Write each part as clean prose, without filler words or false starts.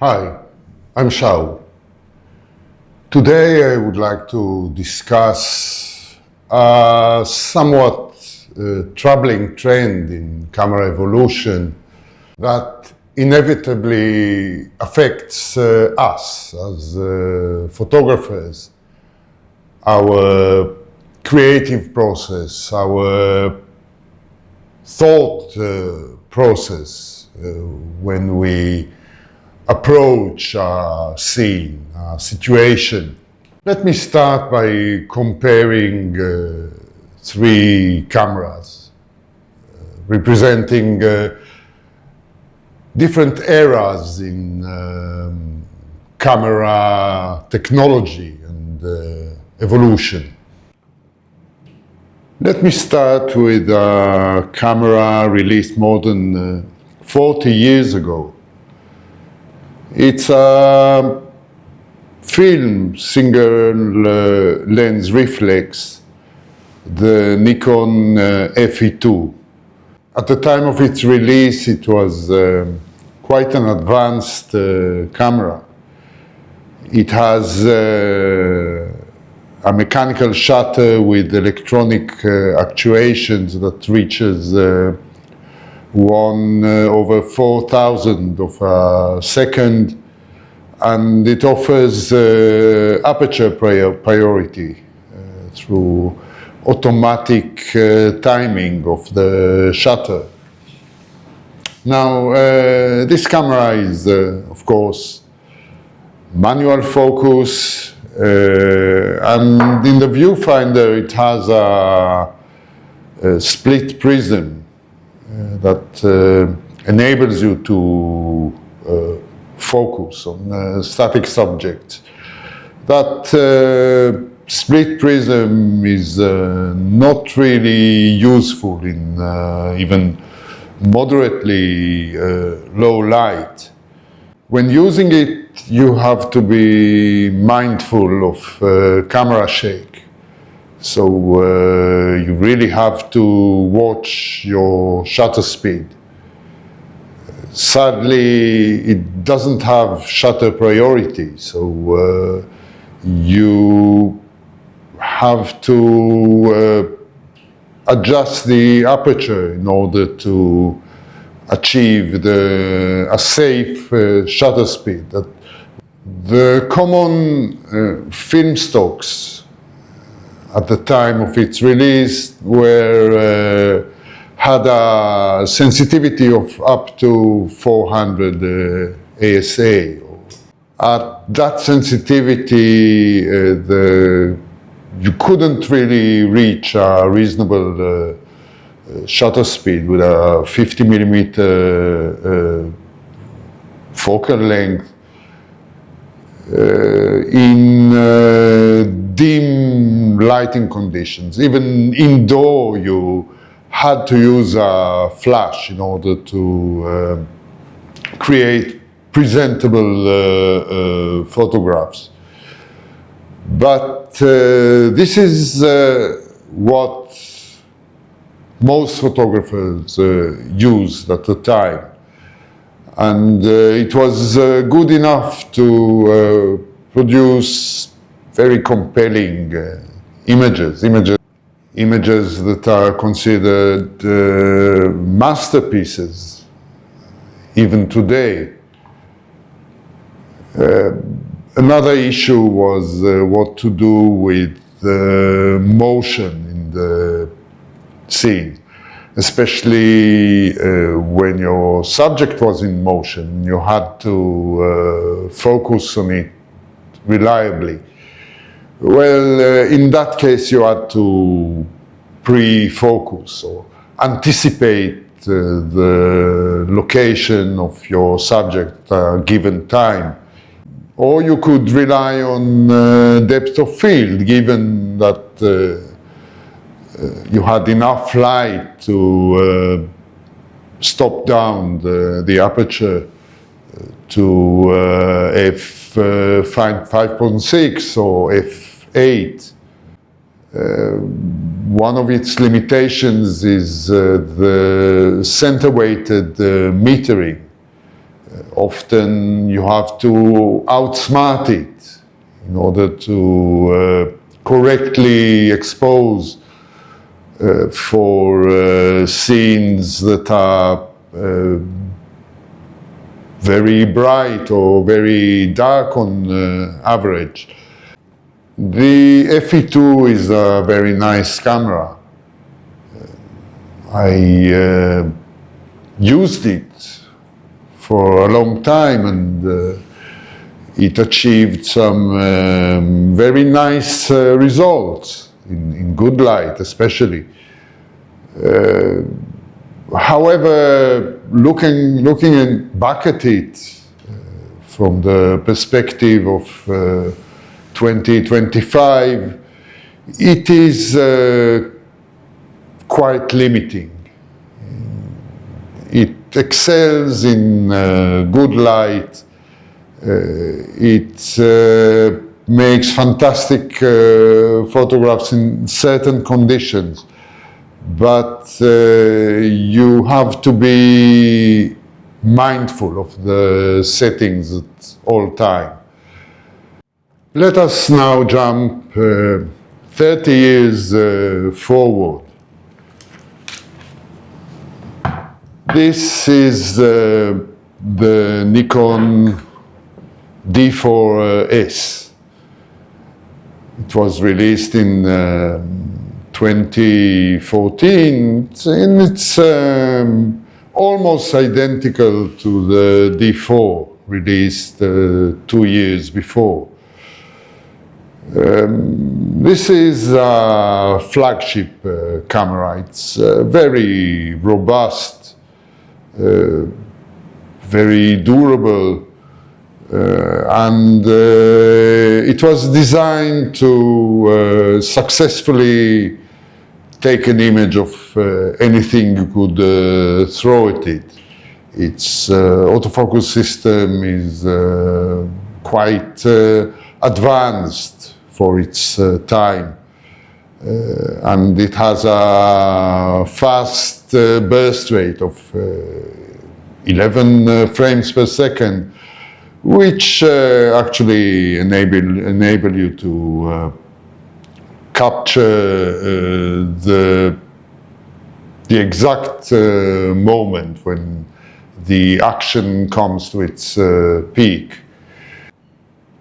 Hi, I'm Shaul. Today I would like to discuss a somewhat troubling trend in camera evolution that inevitably affects us as photographers, our creative process, our thought process when we approach a scene, a situation. Let me start by comparing three cameras representing different eras in camera technology and evolution. Let me start with a camera released more than 40 years ago. It's a film single lens reflex, the Nikon F2. At the time of its release, it was quite an advanced camera. It has a mechanical shutter with electronic actuations that reaches 1/4000 of a second, and it offers aperture priority through automatic timing of the shutter. Now, this camera is, of course, manual focus, and in the viewfinder it has a split prism that enables you to focus on static subjects. That split prism is not really useful in even moderately low light. When using it, you have to be mindful of camera shake. So you really have to watch your shutter speed. Sadly, it doesn't have shutter priority, so you have to adjust the aperture in order to achieve a safe shutter speed. The common film stocks at the time of its release had a sensitivity of up to 400 ASA. At that sensitivity, you couldn't really reach a reasonable shutter speed with a 50 millimeter focal length in dim lighting conditions. Even indoor, you had to use a flash in order to create presentable photographs. But this is what most photographers used at the time. And it was good enough to produce very compelling images that are considered masterpieces even today. Another issue was what to do with the motion in the scene, especially when your subject was in motion. You had to focus on it reliably. Well, in that case, you had to pre-focus or anticipate the location of your subject at a given time. Or you could rely on depth of field, given that you had enough light to stop down the aperture to f5.6 or f8. One of its limitations is the center-weighted metering. Often you have to outsmart it in order to correctly expose for scenes that are very bright or very dark on average. The FE2 is a very nice camera. I used it for a long time, and it achieved some very nice results in good light, especially. However, looking back at it from the perspective of 2025, it is quite limiting. It excels in good light. It makes fantastic photographs in certain conditions, but you have to be mindful of the settings at all time. Let us now jump 30 years forward. This is the Nikon D4S. It was released in 2014, and it's almost identical to the D4 released 2 years before. This is a flagship camera. It's very robust, very durable, and it was designed to successfully take an image of anything you could throw at it. Its autofocus system is quite advanced for its time, and it has a fast burst rate of 11 frames per second, which actually enable you to capture the exact moment when the action comes to its peak.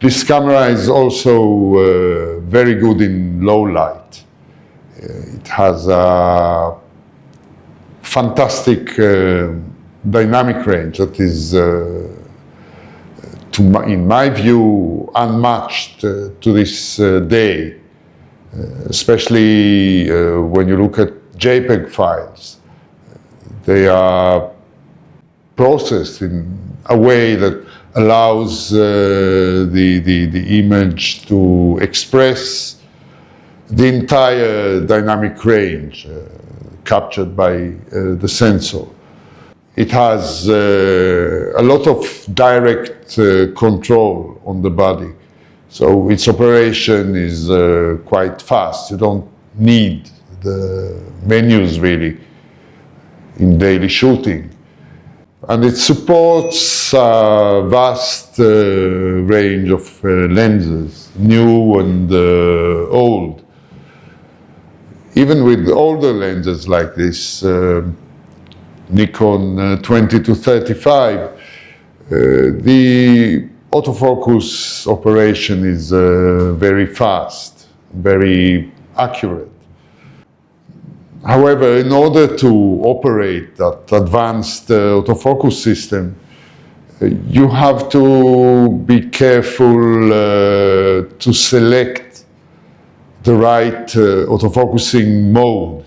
This camera is also very good in low light. It has a fantastic dynamic range that is, in my view, unmatched to this day, especially when you look at JPEG files. They are processed in a way that allows the image to express the entire dynamic range captured by the sensor. It has a lot of direct control on the body, so its operation is quite fast. You don't need the menus really in daily shooting. And it supports a vast range of lenses, new and old. Even with older lenses like this, Nikon 20-35, the autofocus operation is very fast, very accurate. However, in order to operate that advanced autofocus system, you have to be careful to select the right autofocusing mode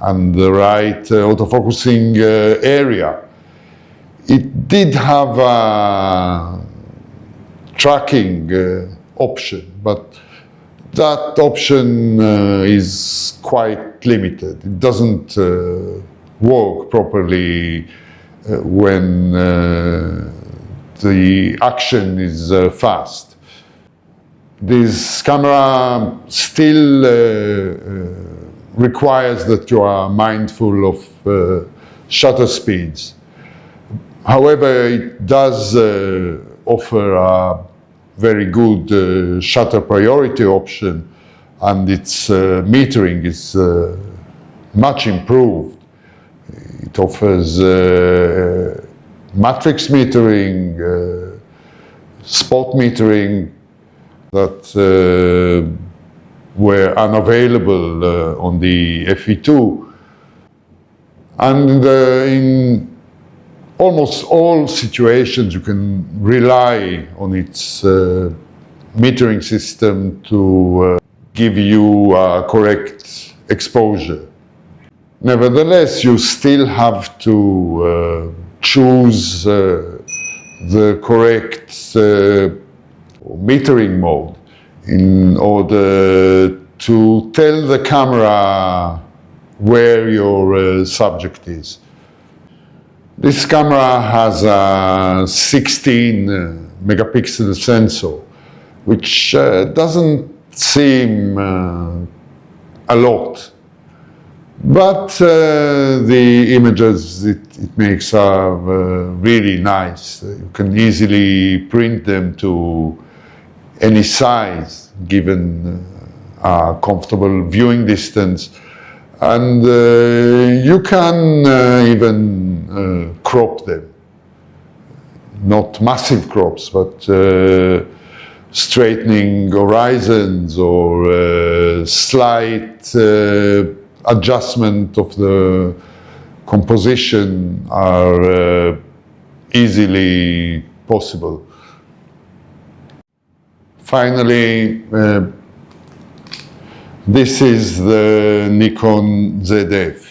and the right autofocusing area. It did have a tracking option, but that option is quite limited. It doesn't work properly when the action is fast. This camera still requires that you are mindful of shutter speeds. However, it does offer a very good shutter priority option, and its metering is much improved. It offers matrix metering, spot metering that were unavailable on the FE2. And in almost all situations you can rely on its metering system to give you a correct exposure. Nevertheless, you still have to choose the correct metering mode in order to tell the camera where your subject is. This camera has a 16 megapixel sensor, which doesn't seem a lot. But the images it makes are really nice. You can easily print them to any size, given a comfortable viewing distance. And you can even crop them. Not massive crops, but straightening horizons or slight adjustment of the composition are easily possible. Finally, this is the Nikon ZF.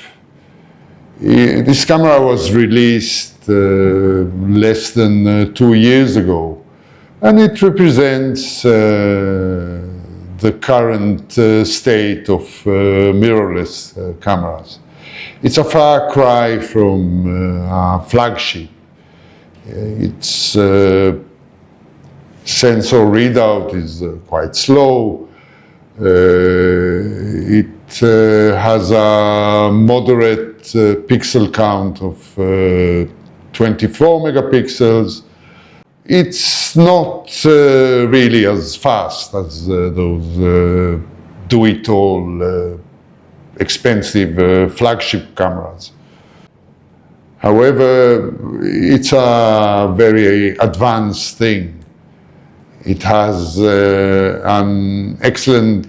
This camera was released less than 2 years ago, and it represents the current state of mirrorless cameras. It's a far cry from a flagship. Its sensor readout is quite slow. It has a moderate pixel count of 24 megapixels. It's not really as fast as those do-it-all expensive flagship cameras. However, it's a very advanced thing. It has an excellent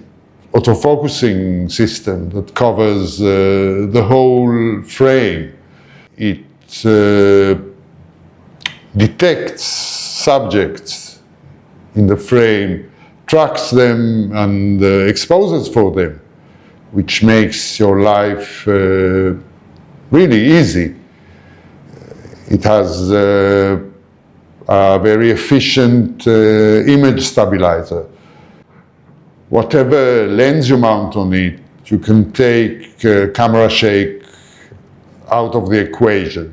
autofocusing system that covers the whole frame. It detects subjects in the frame, tracks them and exposes for them, which makes your life really easy. It has a very efficient image stabilizer. Whatever lens you mount on it, you can take camera shake out of the equation.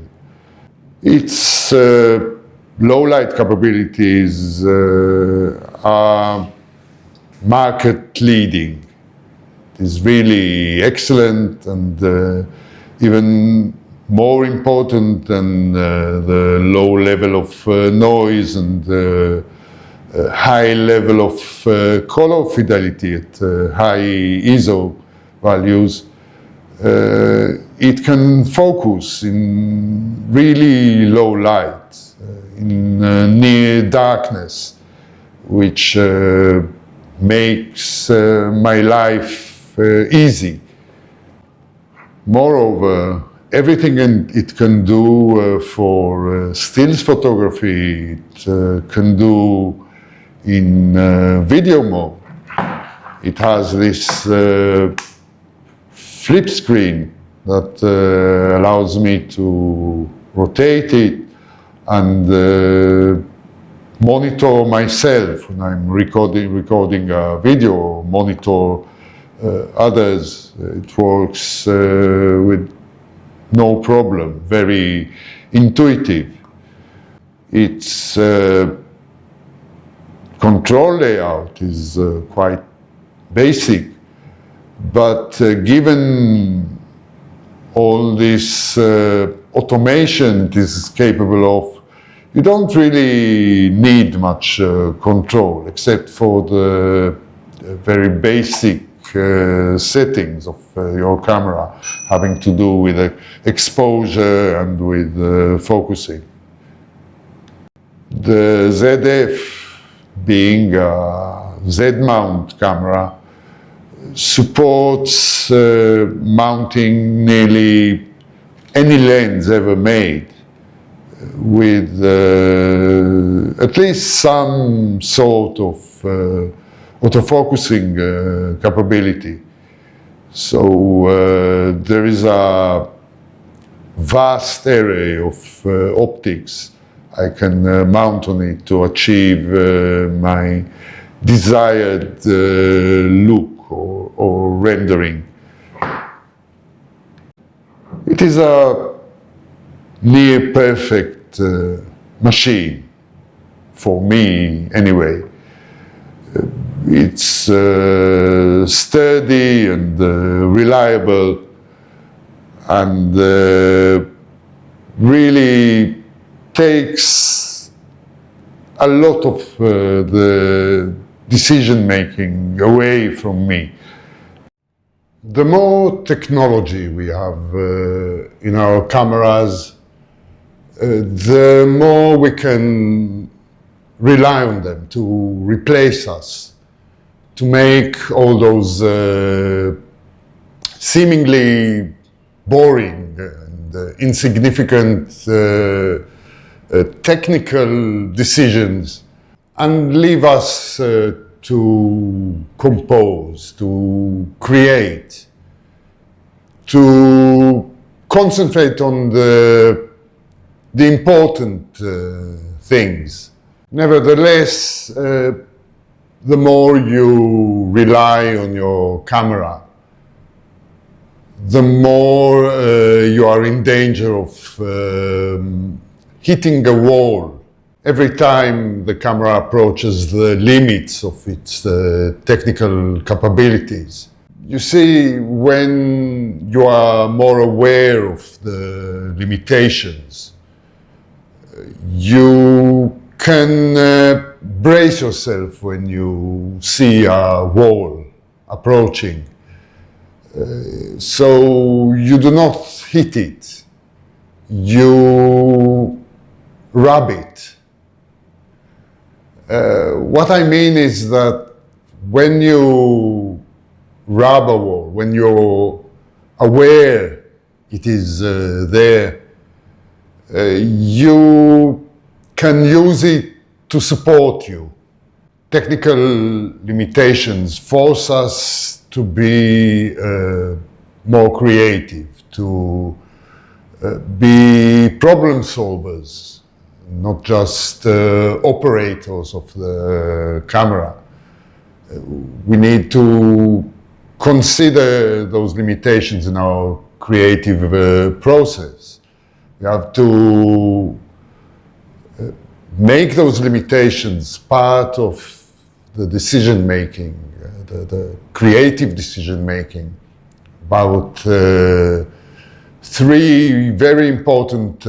Its low light capabilities are market leading. It is really excellent and even more important than the low level of noise and high level of color fidelity at high ISO values. It can focus in really low light, in near darkness, which makes my life easy. Moreover, everything it can do for stills photography, it can do in video mode. It has this flip screen that allows me to rotate it and monitor myself when I'm recording a video, monitor others. It works with no problem, very intuitive. Its control layout is quite basic, but given all these automation it is capable of, you don't really need much control except for the very basic settings of your camera, having to do with exposure and with focusing. The ZF, being a Z-mount camera, supports mounting nearly any lens ever made with at least some sort of autofocusing capability. So there is a vast array of optics I can mount on it to achieve my desired look or rendering. It is a near perfect machine, for me anyway. It's sturdy and reliable, and really takes a lot of the decision making away from me. The more technology we have in our cameras, the more we can rely on them to replace us, to make all those seemingly boring and insignificant technical decisions, and leave us to compose, to create, to concentrate on the important things. Nevertheless, the more you rely on your camera, the more you are in danger of hitting a wall every time the camera approaches the limits of its technical capabilities. You see, when you are more aware of the limitations, you can brace yourself when you see a wall approaching. So you do not hit it, you rub it. What I mean is that when you rub a wall, when you're aware it is there, you can use it to support you. Technical limitations force us to be more creative, to be problem solvers, not just operators of the camera. We need to consider those limitations in our creative process. We have to make those limitations part of the decision making, the creative decision making about three very important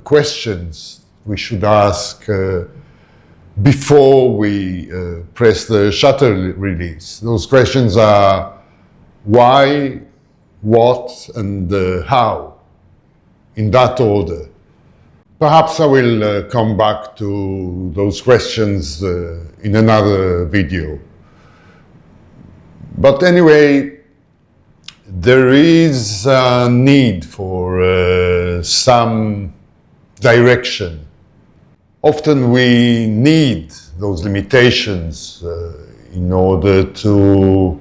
questions we should ask before we press the shutter release. Those questions are why, what, and how, in that order. Perhaps I will come back to those questions in another video. But anyway, there is a need for some direction. Often we need those limitations in order to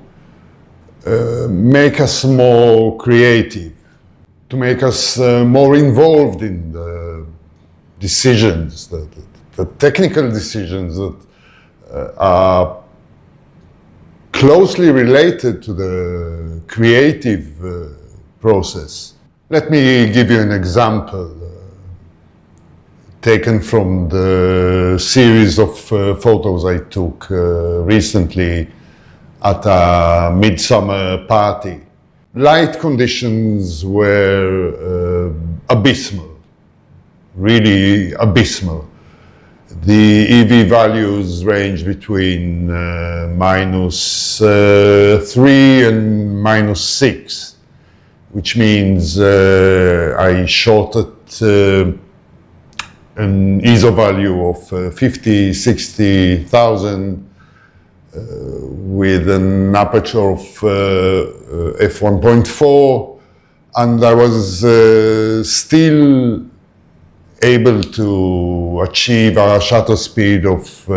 make us more creative, to make us more involved in the decisions, the technical decisions that are closely related to the creative process. Let me give you an example taken from the series of photos I took recently at a midsummer party. Light conditions were abysmal, really abysmal. The EV values range between -3 and -6, which means I shot at an ISO value of 50, 60,000 with an aperture of f1.4, and I was still able to achieve a shutter speed of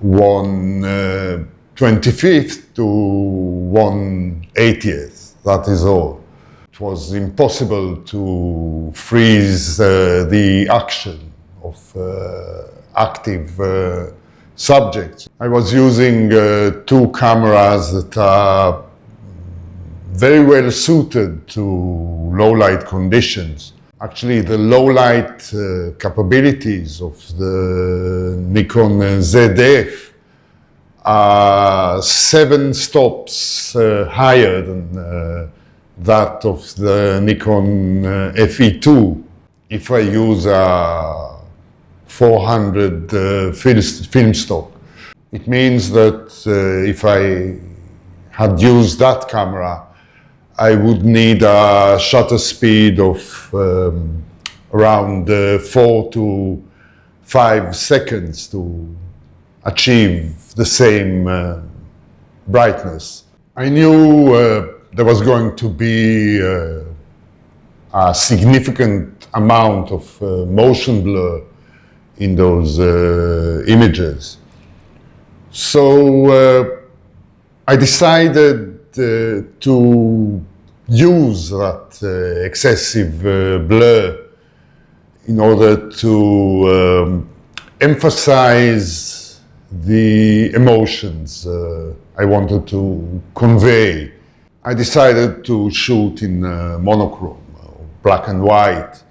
1/25 to 1/80th, that is all. It was impossible to freeze the action of active subjects. I was using two cameras that are very well suited to low light conditions. Actually, the low light capabilities of the Nikon ZF are 7 stops higher than that of the Nikon F2. If I use a 400 film stock, it means that if I had used that camera, I would need a shutter speed of around 4 to 5 seconds to achieve the same brightness. I knew there was going to be a significant amount of motion blur in those images. So I decided to use that excessive blur in order to emphasize the emotions I wanted to convey. I decided to shoot in monochrome, black and white,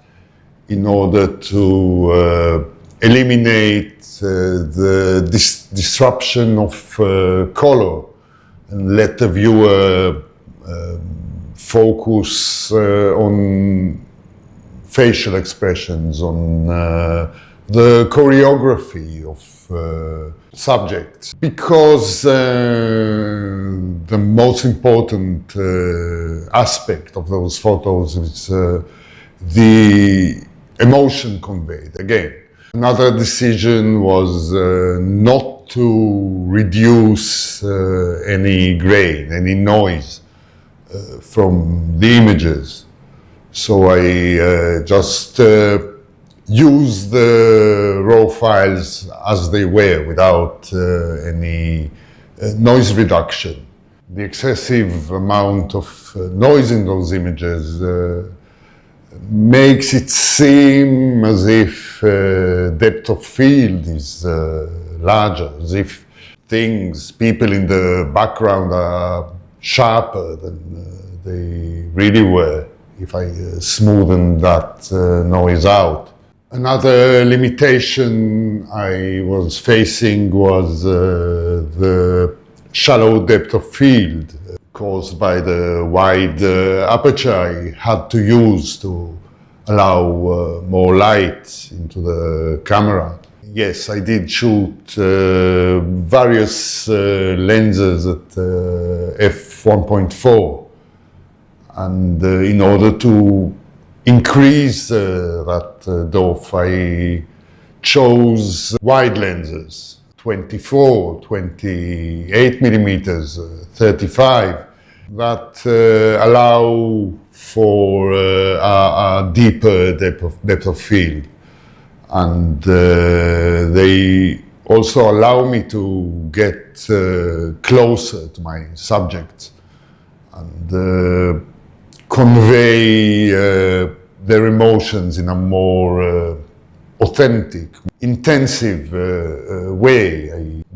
in order to eliminate the disruption of color and let the viewer focus on facial expressions, on the choreography of subjects. Because the most important aspect of those photos is the emotion conveyed. Again, another decision was not to reduce any grain, any noise from the images. So I just used the raw files as they were without any noise reduction. The excessive amount of noise in those images makes it seem as if depth of field is larger, as if people in the background are sharper than they really were if I smoothen that noise out. Another limitation I was facing was the shallow depth of field caused by the wide aperture I had to use to allow more light into the camera. Yes, I did shoot various lenses at f1.4, and in order to increase that depth, I chose wide lenses, 24, 28 millimeters, 35, that allow for a deeper depth of field. And they also allow me to get closer to my subjects and convey their emotions in a more authentic, intensive way.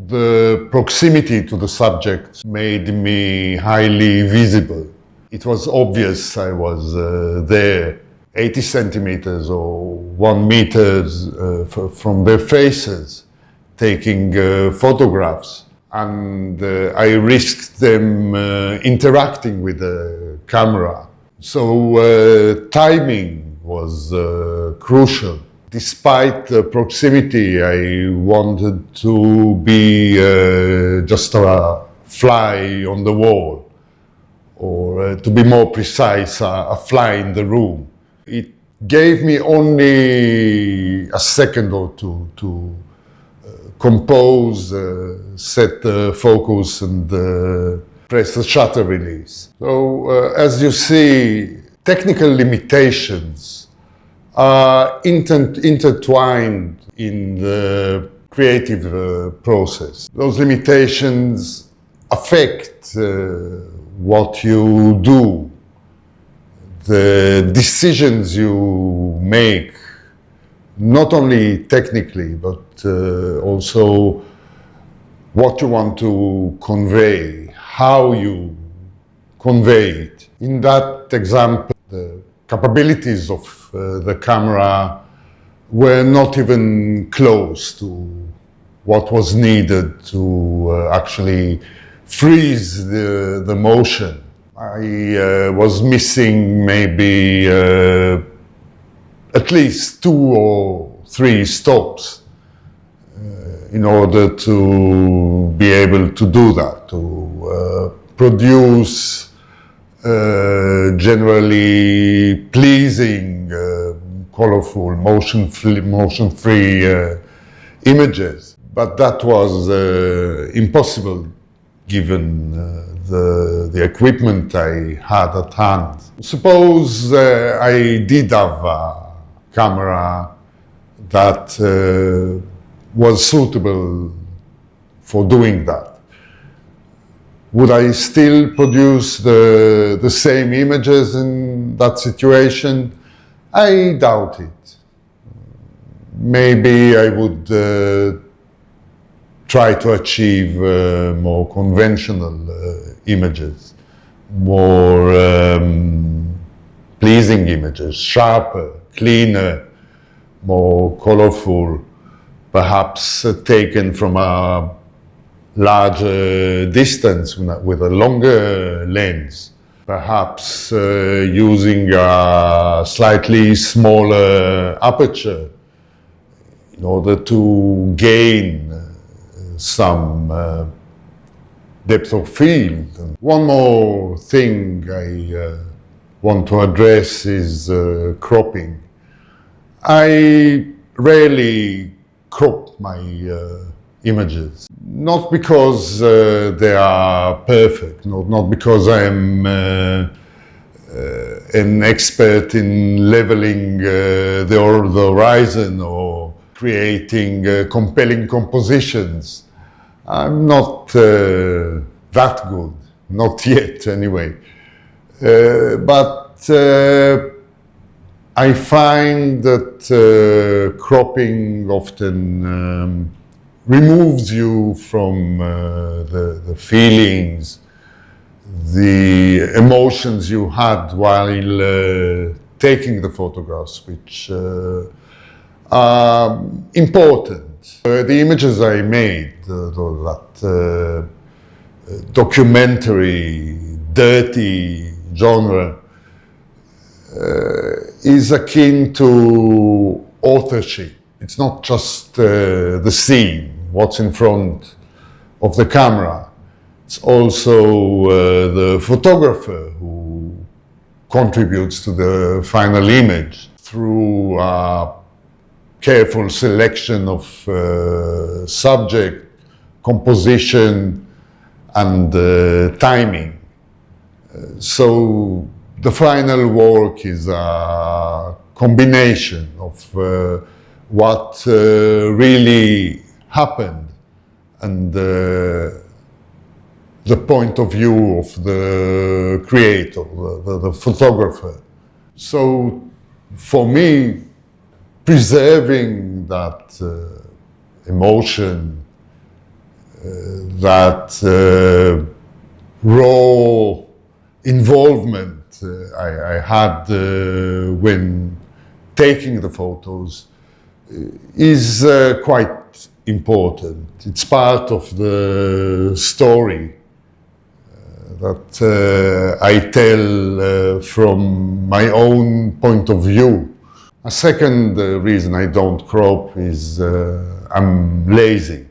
The proximity to the subject made me highly visible. It was obvious I was there, 80 centimeters or 1 meter from their faces, taking photographs. And I risked them interacting with the camera. So timing was crucial. Despite the proximity, I wanted to be just a fly on the wall, or to be more precise, a fly in the room. It gave me only a second or two to compose, set the focus, and press the shutter release. So, as you see, technical limitations are intertwined in the creative process. Those limitations affect what you do, the decisions you make, not only technically, but also what you want to convey, how you convey it. In that example, the capabilities of the camera were not even close to what was needed to actually freeze the motion. I was missing maybe at least 2 or 3 stops in order to be able to do that, to produce generally pleasing, colorful, motion-free images. But that was impossible given the equipment I had at hand. Suppose I did have a camera that was suitable for doing that. Would I still produce the same images in that situation? I doubt it. Maybe I would try to achieve more conventional images, more pleasing images, sharper, cleaner, more colorful, perhaps taken from a larger distance with a longer lens, perhaps using a slightly smaller aperture in order to gain some depth of field. One more thing I want to address is cropping. I rarely crop my images, not because they are perfect, not because I am an expert in leveling the horizon or creating compelling compositions. I'm not that good, not yet anyway. But I find that cropping often removes you from the feelings, the emotions you had while taking the photographs, which are important. The images I made, that documentary, dirty genre, is akin to authorship. It's not just the scene, what's in front of the camera. It's also the photographer who contributes to the final image through a careful selection of subject, composition, and timing. So the final work is a combination of what really happened and the point of view of the creator, the photographer. So for me, preserving that emotion, that raw involvement I had when taking the photos is quite important. It's part of the story that I tell from my own point of view. A second reason I don't crop is I'm lazy.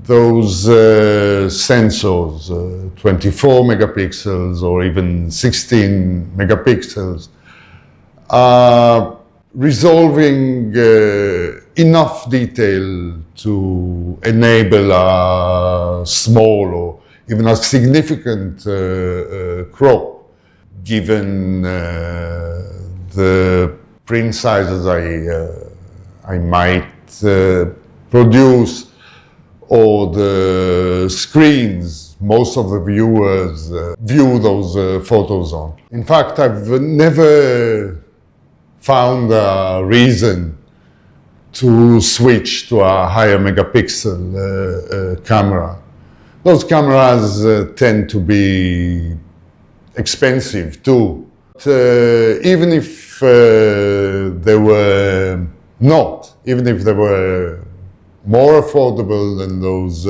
Those sensors, 24 megapixels or even 16 megapixels, are resolving enough detail to enable a small or even a significant crop, given the print sizes I might produce, or the screens most of the viewers view those photos on. In fact, I've never found a reason to switch to a higher megapixel camera. Those cameras tend to be expensive too. But, even if they were not, even if they were more affordable than those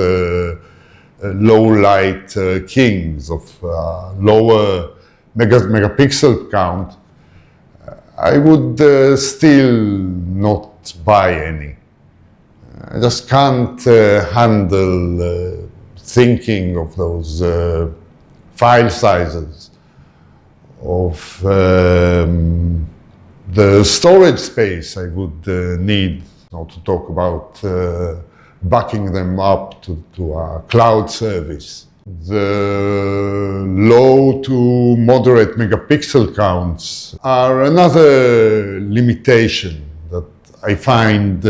low light kings of lower megapixel count, I would still not buy any. I just can't handle thinking of those file sizes, of the storage space I would need, not to talk about backing them up to a cloud service. The low to moderate megapixel counts are another limitation that I find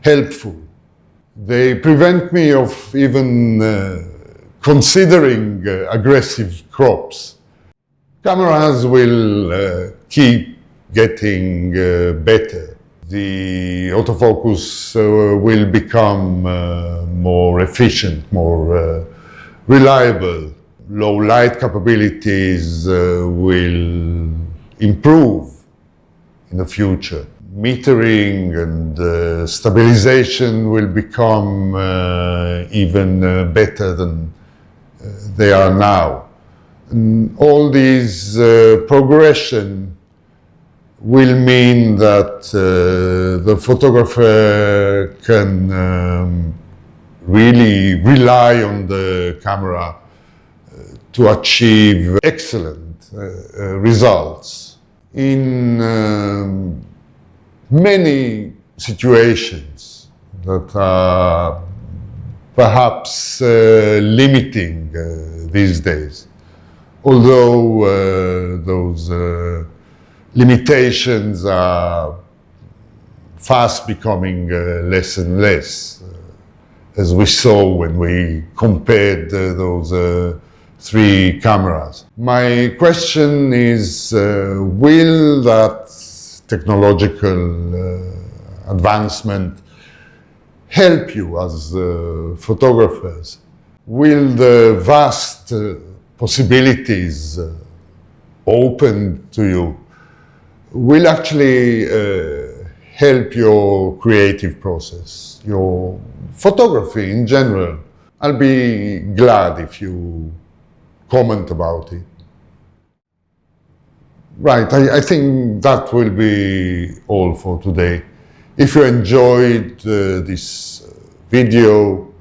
helpful. They prevent me of even considering aggressive crops. Cameras will keep getting better. The autofocus will become more efficient, more reliable. Low light capabilities will improve in the future. Metering and stabilization will become even better than they are now. And all these progression will mean that the photographer can really rely on the camera to achieve excellent results. In many situations that are perhaps limiting these days, although those limitations are fast becoming less and less, as we saw when we compared those three cameras. My question is, will that technological advancement help you as photographers? Will the vast possibilities open to you will actually help your creative process, your photography in general? I'll be glad if you comment about it. Right, I think that will be all for today. If you enjoyed this video,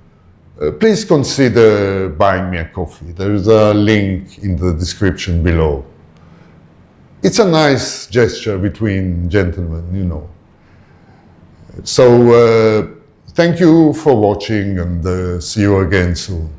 please consider buying me a coffee. There is a link in the description below. It's a nice gesture between gentlemen, you know. So, thank you for watching, and see you again soon.